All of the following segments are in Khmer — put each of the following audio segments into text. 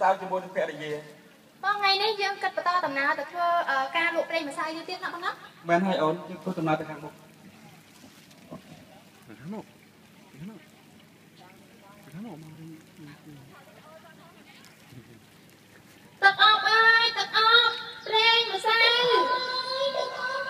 sao cho mua được gì ngày nay dương cất bắt tao tầm nào từ thưa ca lụa đây mà sai đi tiếp nào con đó men hay ổn chứ tôi tầm nào từ hàng một tập ốc ơi tập ốc đây mà sai đây mà sai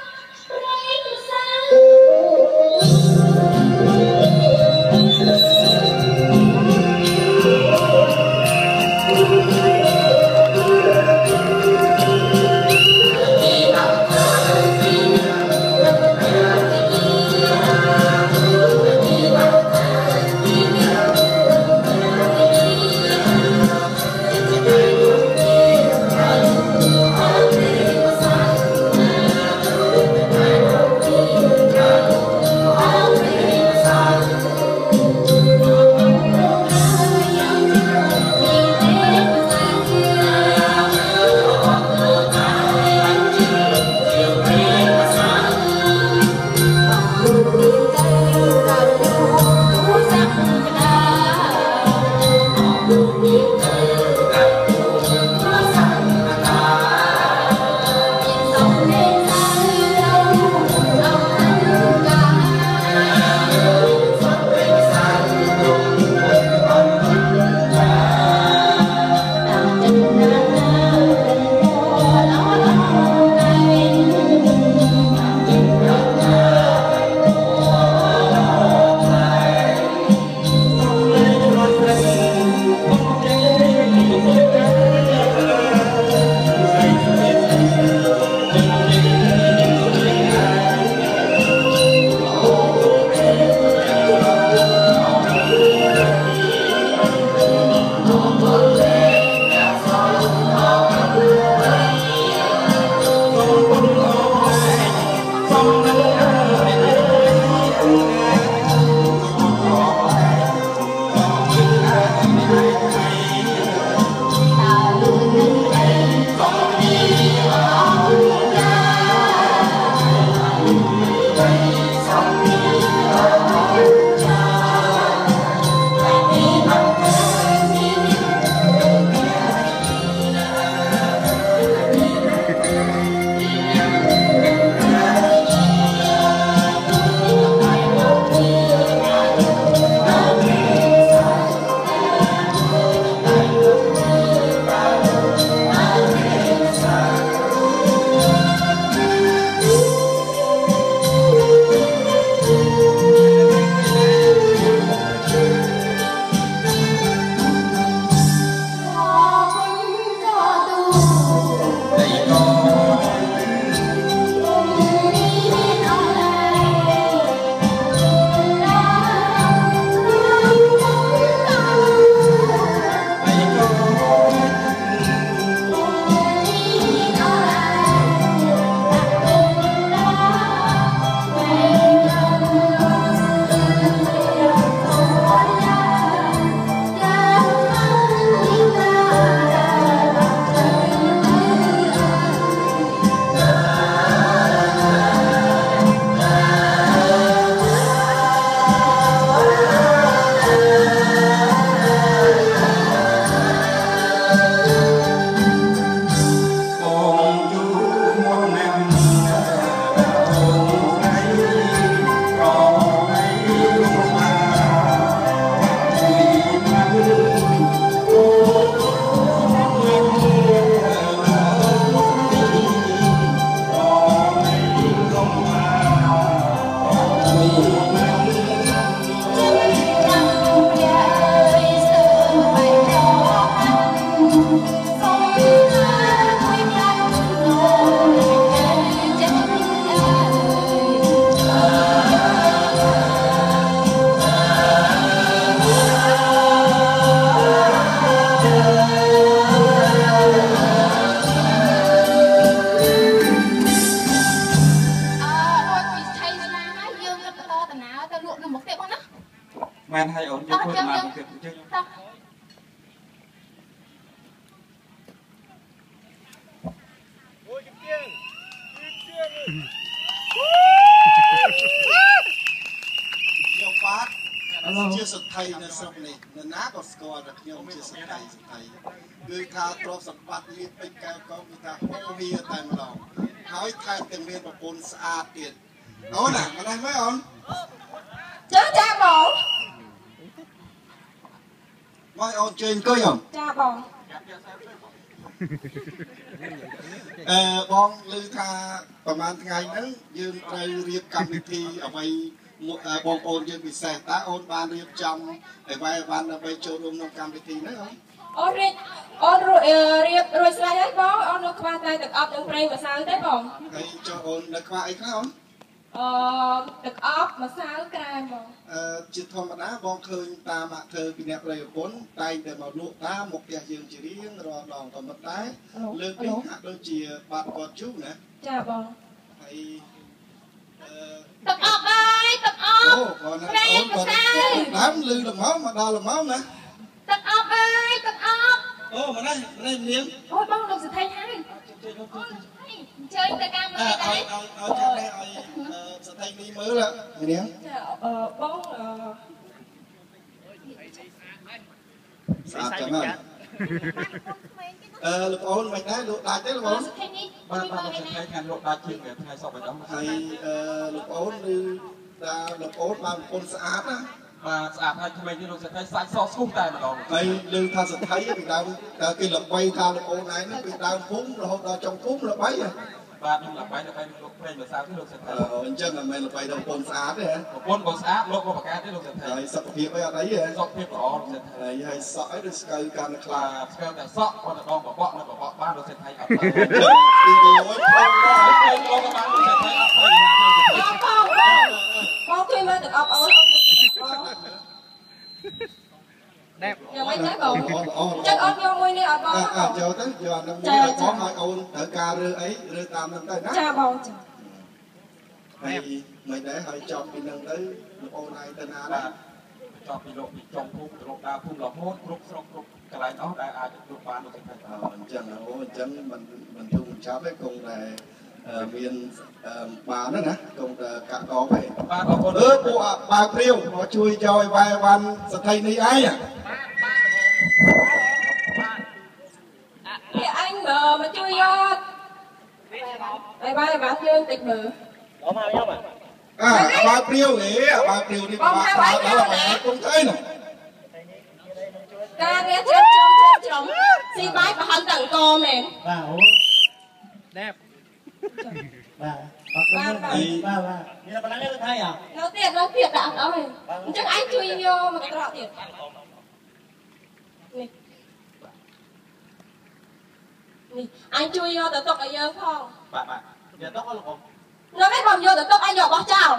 men hay ổn chứ thôi mà cũng chứ ជាសទ្ធិនៅស្រុកនេះនរណាក៏ស្គាល់ថាខ្ញុំជាសទ្ធិគឺថាទ្រព្យសម្បត្តិលៀបពេញកែវកងគឺថាហូរហៀតែម្ដងហើយថែមទាំងមានប្រពន្ធស្អាតទៀតអូនណាមិនដែរមែនអូនចាបងមកអូនជើញអង្គុយអូនចាបងបងឮថាប្រហែលថ្ងៃហ្នឹងយើងត្រូវរៀបកម្មវិធីអ្វីបងប្អូនយើងពិសេសតើអូនបានរៀបចំអ្វីបានដើម្បីចូលរួមក្នុងកម្មវិធីហ្នឹងអូនអូនរៀបរួចស្រេចហើយបងអូននៅខ្វះតែទឹកអប់និងប្រេងម្សៅទេបងហើយចូលអូននៅខ្វះអីខ្លះអូនទឹកអប់ម្សៅក្រែមបងជាធម្មតាបងឃើញតាមអធិពីអ្នកប្រយោជន៍តែងតែមកលក់តាមមកផ្ទះយើងជារៀងរាល់ដងក៏ប៉ុន្តែលើកនេះហាក់ដូចជាបាត់គាត់ជូរណាចាបងហើយទឹកអប់អើយទឹកអប់អូគាត់ណាអូនគាត់ដើមលឺល្មមមកដល់ល្មមណាទឹកអប់អើយទឹកអប់អូម្នេះនាងអូយបងលោកសថៃហើយអញ្ជើញទៅកម្មវិធីឲ្យចាំនេះឲ្យសថៃនេះមើលនាងចាបងស្អាតចឹងហើយលោកអូនមិនដែរលោកដាច់ទេលោកអូនសថៃនេះបាទលោកសថៃខាងលោកដាច់ជាងថ្ងៃសពឲ្យដល់ហើយលោកអូនឬថាលោកអូនបានប្រពន្ធស្អាតណាបាទស្អាតហើយក្មេងនេះលោកសថៃសាច់សស្គូតែម្ដងហើយលើថាសថៃពីដើមគេល្បីថាលោកអូនឯងហ្នឹងពីដើមភូមិរហូតដល់ចុងភូមិល្បីបាទខ្ញុំល្បីលោកប្រេងភាសាគឺលោកសថៃអញ្ចឹងមិនមែនល្បីដល់ប្រពន្ធស្អាតទេប្រពន្ធក៏ស្អាតលោកក៏ប្រកាសទេលោកសថៃហើយសុខភាពអីអត់អីសុខភាពល្អលោកសថៃហើយសក់អីឬស្កូវកាន់ខ្លាស្កូវតែសក់គាត់ទៅដងបបក់នៅបបក់បានលោកសថៃអត់ទៅទី1ផងលោកក៏បានលោកសថៃអត់ទៅបងជួយមើលទឹកអប់អូនđẹp យ៉ាងម៉េចដែរបងចឹងអត់យកមួយនេះអត់បងយកទៅយកអានឹងមួយឲ្យបងឲ្យអូនត្រូវការរើអីរើតាមនឹងទៅណាចាបងចាហើយមិនដែរហើយចប់ពីនឹងទៅលោកអូនឯងទៅណាដែរចប់ពីលោកពីចុងភូមិទៅលោកដើរភូមិរហូតគ្រប់ស្រុកគ្រប់កន្លែងអស់ដែលអាចលោកបានលោកទៅអញ្ចឹងអូអញ្ចឹងមិនយូរមិនចាប់ទេគង់តែមានបានណាគង់តែកាក់កបឯងបាទបងប្អូនពួកបើព្រាវមកជួយយកឲ្យវាយវ៉ាន់សថៃនេះឯងនេះអញមកជួយយកឲ្យវាយវ៉ាន់យើងតិចមើលមកខ្ញុំបើព្រាវហេបើព្រាវនេះពិបាកស្ដាប់ដល់បើគុំទៅណាការងារជ្រុំស៊ីបាយប្រហែលតអង្គមែនបាទអូđẹpបាទអរគុណបាទមានប៉ុណ្ណឹងទេថៃអ្ហ៎នៅទៀតនៅទៀតដាក់អស់ហើយអញ្ចឹងឯងជួយយកមកត្រកទៀតនេះអញជួយយកទៅទុកឲ្យយើងផងបាទយកទុកលោកនៅនេះបងយកទៅទុកអញយកបោះចោល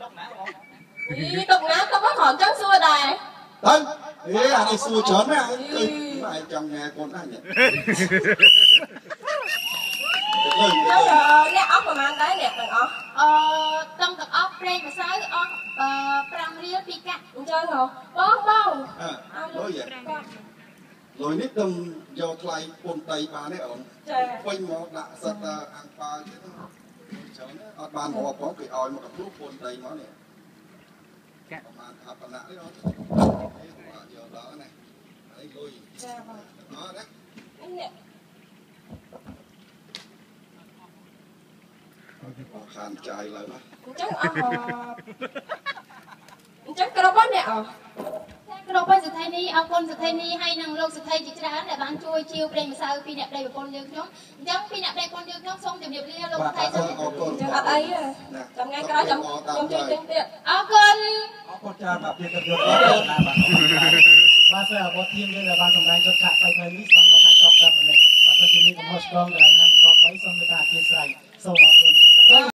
ទុកណាបងនេះទុកណាទុកមកគ្រាន់ចឹងសួរដែរទៅអានេះសួរច្រើនណាស់គឺឯងចង់ញ៉ាកូនអញអ្នកអស់ប្រហែលដែរអ្នកទាំងអស់តំទឹកអប់ប្រេងម្សៅអស់5រៀល2កាក់អញ្ចឹងហ៎បងលុយលុយនេះទៅយកថ្លៃពន្ធដីបានទេអូនចាពេញមកដាក់សិតអង្គប៉ាទៀតច្រើនអត់បានមកផងគេឲ្យមកគ្រប់ពន្ធដីមកនេះកាក់ប្រហែលថាបណ្ណៈទេអូនយកដល់ណាហើយលុយចាបងអត់ណានេះខានចាយឡើយណាអញ្ចឹងអញ្ចឹងគ្រប់ហ្នឹងអ្នកគ្រប់ហើយសថៃនេះអរគុណសថៃនេះហើយនឹងលោកសថៃជាច្រើនដែលបានជួយជាវប្រេងម្សៅពីអ្នកប្តីប្រពន្ធយើងខ្ញុំអញ្ចឹងពីអ្នកប្តីប្រពន្ធយើងខ្ញុំសូមជម្រាបលាលោកសថៃសូមអរគុណអញ្ចឹងអត់អីទេចាំថ្ងៃក្រោយខ្ញុំជួយទិញទៀតអរគុណច្រើនបាទទៀតយកបាទសូមអរគុណយើងដែលបានសម្ដែងចុចកាក់ទៅនេះសូមមកថាចប់ដល់នេះបាទទៅជំរាបកំហុសឆ្គងកន្លែងណាមិនក៏បីសូមមេត្តាអធិស្ឋានសូមអរគុណ